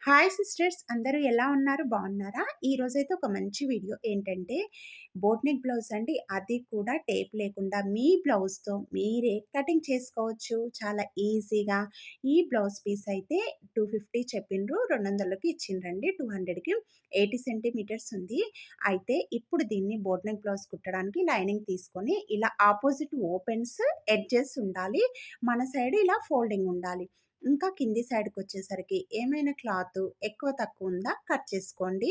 Hi sisters, అందరూ ఎలా ఉన్నారు? బాగున్నారా? ఈరోజైతే ఒక మంచి వీడియో ఏంటంటే బోట్ నెక్ బ్లౌజ్ అండి. అది కూడా టేప్ లేకుండా మీ బ్లౌజ్తో మీరే కటింగ్ చేసుకోవచ్చు చాలా ఈజీగా. ఈ బ్లౌజ్ పీస్ అయితే 250 చెప్పిండ్రు, 200కి ఇచ్చిండ్రండి. 200కి 80 సెంటీమీటర్స్ ఉంది. అయితే ఇప్పుడు దీన్ని బోట్ నెక్ బ్లౌజ్ కుట్టడానికి లైనింగ్ తీసుకొని ఇలా ఆపోజిట్ ఓపెన్స్ ఎడ్జెస్ ఉండాలి, మన సైడ్ ఇలా ఫోల్డింగ్ ఉండాలి. ఇంకా కింది సైడ్‌కొచ్చేసరికి ఏమైనా క్లాతు ఎక్కువ తక్కువ ఉందా కట్ చేసుకోండి.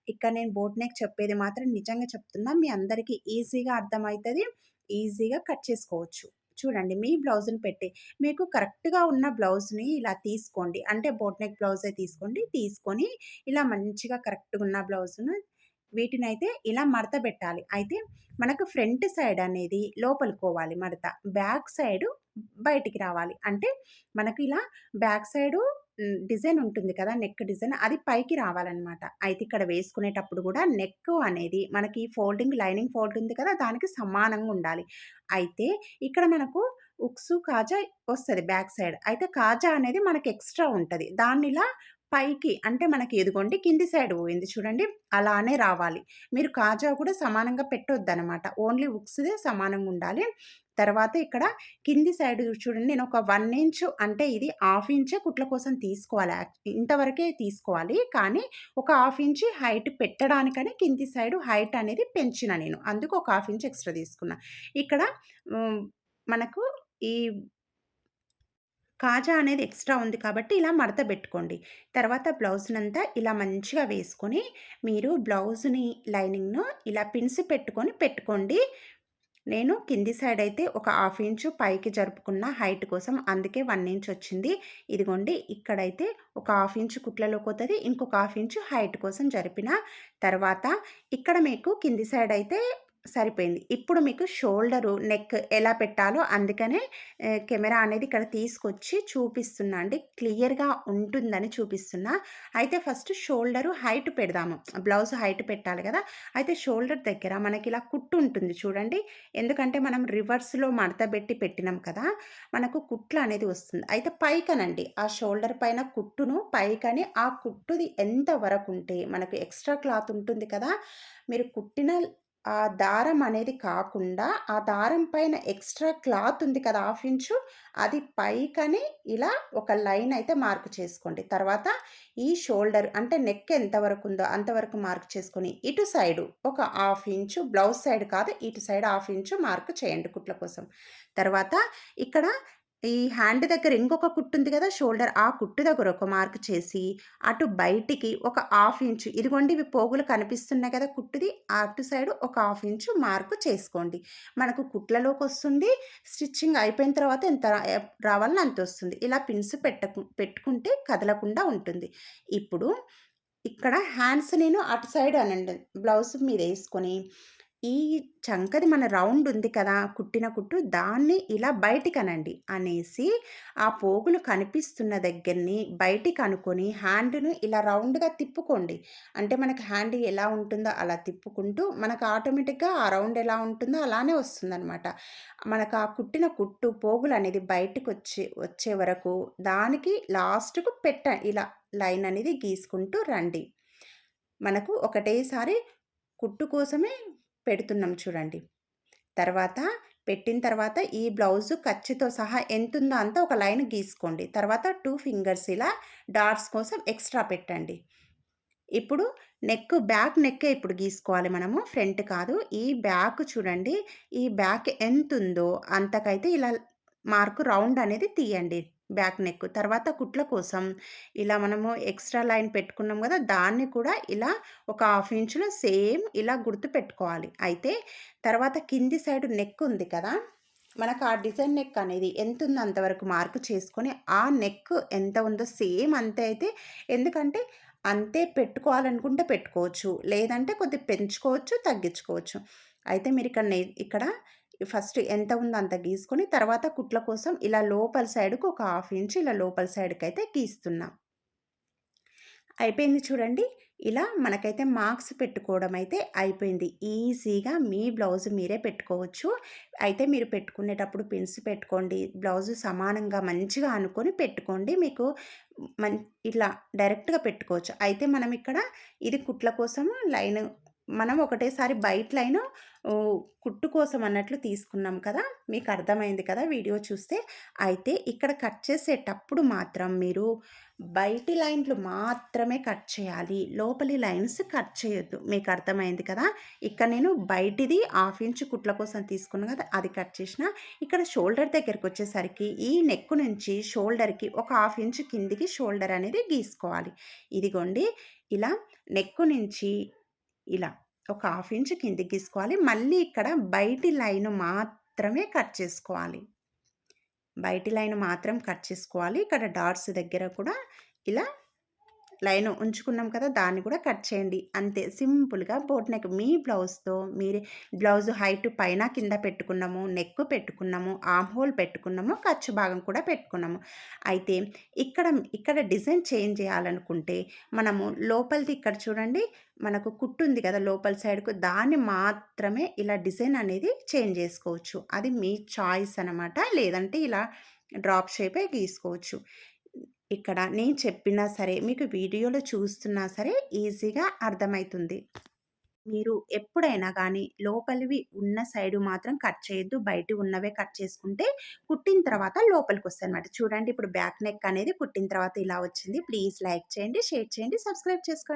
ఇక్కడ నేను బోట్ నెక్ చెప్పేది మాత్రం నిజంగా చెప్తున్నా, మీ అందరికీ ఈజీగా అర్థమైతది. ఈజీగా కట్ చేసుకోవచ్చు. చూడండి, మీ బ్లౌజ్‌ని పెట్టి మీకు కరెక్ట్‌గా ఉన్న బ్లౌజ్‌ని ఇలా తీసుకోండి. అంటే బోట్ నెక్ బ్లౌజే తీసుకోండి. తీసుకొని ఇలా మంచిగా కరెక్ట్‌గా ఉన్న బ్లౌజ్‌ను వీటినైతే ఇలా మడత పెట్టాలి. అయితే మనకు ఫ్రంట్ సైడ్ అనేది లోపలికోవాలి మడత. బ్యాక్ సైడు బయటికి రావాలి. అంటే మనకు ఇలా బ్యాక్ సైడు డిజైన్ ఉంటుంది కదా! నెక్ డిజైన్ అది పైకి రావాలనమాట. అయితే ఇక్కడ వేసుకునేటప్పుడు గూడా నెక్ అనేది మనకి ఫోల్డింగ్ లైనింగ్ ఫోల్డ్ ఉంది కదా! దానికి సమానంగా ఉండాలి. అయితే ఇక్కడ మనకు ఉక్సు, కాజా వస్తది బ్యాక్ సైడ్. అయితే కాజా అనేది మనకి ఎక్స్‌ట్రా ఉంటది. దాన్నిలా పైకి అంటే మనకి ఇదిగోండి కింది సైడ్ పోయింది చూడండి. అలానే రావాలి. మీరు కాజా కూడా సమానంగా పెట్టొద్దనమాట. ఓన్లీ ఉక్స్‌దే సమానంగా ఉండాలి. తర్వాత ఇక్కడ కింది సైడ్ చూడండి, నేను ఒక 1 ఇంచు అంటే ఇది హాఫ్ ఇంచే కుట్ల కోసం తీసుకోవాలి. ఇంతవరకే తీసుకోవాలి. కానీ ఒక హాఫ్ ఇంచ్ హైట్ పెట్టడానికని కింది సైడ్ హైట్ అనేది పెంచిన నేను. అందుకు ఒక హాఫ్ ఇంచ్ ఎక్స్‌ట్రా తీసుకున్నా. ఇక్కడ హ్మ్, మనకు ఈ కాజా అనేది ఎక్స్‌ట్రా ఉంది కాబట్టి ఇలా మడత బెట్టుకోండి. తర్వాత బ్లౌజ్‌నంతా ఇలా మంచిగా వేసుకొని, మీరు బ్లౌజ్‌ని లైనింగ్‌ను ఇలా పిన్స్ పెట్టుకోండి. నేను కింది సైడ్ అయితే ఒక హాఫ్ ఇంచు పైకి జరుపుకున్న హైట్ కోసం. అందుకే 1 ఇంచ్ వచ్చింది. ఇదిగోండి ఇక్కడైతే ఒక హాఫ్ ఇంచు కుట్లలోకొతది. ఇంకొక హాఫ్ ఇంచు హైట్ కోసం జరిపిన. తర్వాత ఇక్కడ మీకు కింది సైడ్ అయితే సరిపోయింది. ఇప్పుడు మీకు షోల్డరు, నెక్ ఎలా పెట్టాలో అందుకనే కెమెరా అనేది ఇక్కడ తీసుకొచ్చి చూపిస్తున్నా అండి. క్లియర్‌గా ఉంటుందని చూపిస్తున్నా. అయితే ఫస్ట్ షోల్డరు హైట్ పెడదాము. బ్లౌజ్ హైట్ పెట్టాలి గదా! అయితే షోల్డర్ దగ్గర మనకిలా కుట్టు ఉంటుంది చూడండి. ఎందుకంటే మనం రివర్స్‌లో మడత బెట్టి పెట్టినాం కదా! మనకు కుట్లు అనేది వస్తుంది. అయితే పైకనండి ఆ షోల్డర్ పైన కుట్టును పైకని ఆ కుట్టుది ఎంత వరకుంటే మనకు ఎక్స్‌ట్రా క్లాత్ ఉంటుంది కదా! మీరు కుట్టిన ఆ దారం అనేది కాకుండా, ఆ దారం పైన ఎక్స్‌ట్రా క్లాత్ ఉంది కదా! హాఫ్ ఇంచు, అది పైకని ఇలా ఒక లైన్ అయితే మార్క్ చేసుకోండి. తర్వాత ఈ షోల్డర్ అంటే నెక్ ఎంత వరకుందో అంతవరకు మార్క్ చేసుకొని, ఇటు సైడు ఒక హాఫ్ ఇంచు బ్లౌజ్ సైడ్ కాదు, ఇటు సైడ్ హాఫ్ ఇంచు మార్క్ చేయండి కుట్ల కోసం. తర్వాత ఇక్కడ ఈ హ్యాండ్ దగ్గర ఇంకొక కుట్టు ఉంది కదా! షోల్డర్ ఆ కుట్టు దగ్గర ఒక మార్క్ చేసి, అటు బయటికి ఒక హాఫ్ ఇంచు ఇదిగోండి ఇవి పోగులు కనిపిస్తున్నాయి కదా! కుట్టుది అటు సైడ్ ఒక హాఫ్ ఇంచు మార్క్ చేసుకోండి. మనకు కుట్లలోకొస్తుంది. స్టిచ్చింగ్ అయిపోయిన తర్వాత ఎంత రావాలనో అంతొస్తుంది. ఇలా పిన్స్ పెట్టుకుంటే కదలకుండా ఉంటుంది. ఇప్పుడు ఇక్కడ హ్యాండ్స్ నేను అటు సైడ్ అనండి బ్లౌజ్ మీదేసుకొని, ఈ చంకది మన రౌండ్ ఉంది కదా! కుట్టిన కుట్టు దాన్ని ఇలా బయటికనండి. అనేసి ఆ పోగులు కనిపిస్తున్న దగ్గరని బయటికనుకొని హ్యాండ్‌ను ఇలా రౌండ్‌గా తిప్పుకోండి. అంటే మనకి హ్యాండ్ ఎలా ఉంటుందో అలా తిప్పుకుంటూ మనకు ఆటోమేటిక్‌గా ఆ రౌండ్ ఎలా ఉంటుందో అలానే వస్తుందనమాట. మనకు ఆ కుట్టిన కుట్టు పోగులనేది వచ్చే వరకు దానికి లాస్ట్‌కు ఇలా లైన్ అనేది గీసుకుంటూ రండి. మనకు ఒకటేసారి కుట్టు కోసమే పెడుతున్నాం చూడండి. తర్వాత పెట్టిన తర్వాత ఈ బ్లౌజు ఖర్చుతో సహా ఎంతుందో అంత ఒక లైన్ గీసుకోండి. తర్వాత 2 ఫింగర్స్ ఇలా డాట్స్ కోసం ఎక్స్‌ట్రా పెట్టండి. ఇప్పుడు బ్యాక్ నెక్కే ఇప్పుడు గీసుకోవాలి మనము. ఫ్రంట్ కాదు. ఈ బ్యాక్ చూడండి. ఈ బ్యాక్ ఎంతుందో అంతకైతే ఇలా మార్క్ రౌండ్ అనేది తీయండి. Back neck. తర్వాత కుట్ల కోసం ఇలా మనము ఎక్స్‌ట్రా లైన్ పెట్టుకున్నాం గదా! దాన్ని కూడా ఇలా ఒక హాఫ్ ఇంచ్‌లో సేమ్ ఇలా గుర్తు పెట్టుకోవాలి. అయితే తర్వాత కింది సైడ్ నెక్ ఉంది కదా! మనకు ఆ డిజైన్ నెక్ అనేది ఎంతుందో అంతవరకు మార్క్ చేసుకొని, ఆ నెక్ ఎంత ఉందో సేమ్ అంతే అయితే, ఎందుకంటే అంతే పెట్టుకోవాలనుకుంటే పెట్టుకోవచ్చు. లేదంటే కొద్దిగా పెంచుకోవచ్చు, తగ్గించుకోవచ్చు. అయితే ఇక్కడ ఫస్ట్ ఎంత ఉందో అంత గీసుకొని, తర్వాత కుట్ల కోసం ఇలా లోపల సైడ్‌కి ఒక హాఫ్ ఇంచ్ ఇలా లోపల సైడ్‌కైతే గీస్తున్నా. అయిపోయింది చూడండి. ఇలా మనకైతే మార్క్స్ పెట్టుకోవడం అయితే అయిపోయింది. ఈజీగా మీ బ్లౌజ్ మీరే పెట్టుకోవచ్చు. అయితే మీరు పెట్టుకునేటప్పుడు పిన్స్ పెట్టుకోండి. బ్లౌజు సమానంగా మంచిగా అనుకొని పెట్టుకోండి. మీకు మన్ ఇట్లా డైరెక్ట్‌గా పెట్టుకోవచ్చు. అయితే మనం ఇక్కడ ఇది కుట్ల కోసము లైను మనం ఒకటేసారి బయట లైను కుట్టు కోసం అన్నట్లు తీసుకున్నాం కదా! మీకు అర్థమైంది కదా వీడియో చూస్తే. అయితే ఇక్కడ కట్ చేసేటప్పుడు మాత్రం మీరు బయటి లైన్‌లు మాత్రమే కట్ చేయాలి. లోపలి లైన్స్ కట్ చేయొద్దు. మీకు అర్థమైంది కదా! ఇక్కడ నేను బయటిది హాఫ్ ఇంచ్ కుట్ల కోసం తీసుకున్నా కదా! అది కట్ చేసిన. ఇక్కడ షోల్డర్ దగ్గరకొచ్చేసరికి ఈ నెక్ నుంచి షోల్డర్‌కి ఒక హాఫ్ ఇంచ్ కిందికి షోల్డర్ అనేది గీసుకోవాలి. ఇదిగోండి ఇలా నెక్ నుంచి ఇలా ఒక హాఫ్ ఇంచ్ కిందికి గీసుకోవాలి. మళ్ళీ ఇక్కడ బయటి లైన్ మాత్రమే కట్ చేసుకోవాలి. బయటి లైన్ మాత్రం కట్ చేసుకోవాలి. ఇక్కడ డాట్స్ దగ్గర కూడా ఇలా లైన్ ఉంచుకున్నాం కదా! దాన్ని కూడా కట్ చేయండి. అంతే సింపుల్‌గా బోట్ నెక్ మీ బ్లౌజ్‌తో మీరే బ్లౌజ్ హైట్ పైన కింద పెట్టుకున్నాము, నెక్ పెట్టుకున్నాము, ఆర్మ్ హోల్ పెట్టుకున్నాము, ఖర్చు భాగం కూడా పెట్టుకున్నాము. అయితే ఇక్కడ ఇక్కడ డిజైన్ చేంజ్ చేయాలనుకుంటే మనము లోపలిది ఇక్కడ చూడండి మనకు కుట్టు ఉంది కదా! లోపల సైడ్‌కు దాన్ని మాత్రమే ఇలా డిజైన్ అనేది చేంజ్ చేసుకోవచ్చు. అది మీ చాయిస్ అనమాట. లేదంటే ఇలా డ్రాప్ షేపే గీసుకోవచ్చు. ఇక్కడ నేను చెప్పినా సరే, మీకు వీడియోలో చూస్తున్నా సరే ఈజీగా అర్థమైతుంది. మీరు ఎప్పుడైనా గానీ లోపలివి ఉన్న సైడు మాత్రం కట్ చేయొద్దు. బయటివి ఉన్నవే కట్ చేసుకుంటే కుట్టిన తర్వాత లోపలికొస్తాయనమాట. చూడండి ఇప్పుడు బ్యాక్ నెక్ అనేది కుట్టిన తర్వాత ఇలా వచ్చింది. ప్లీజ్ లైక్ చేయండి, షేర్ చేయండి, సబ్స్క్రైబ్ చేసుకోండి.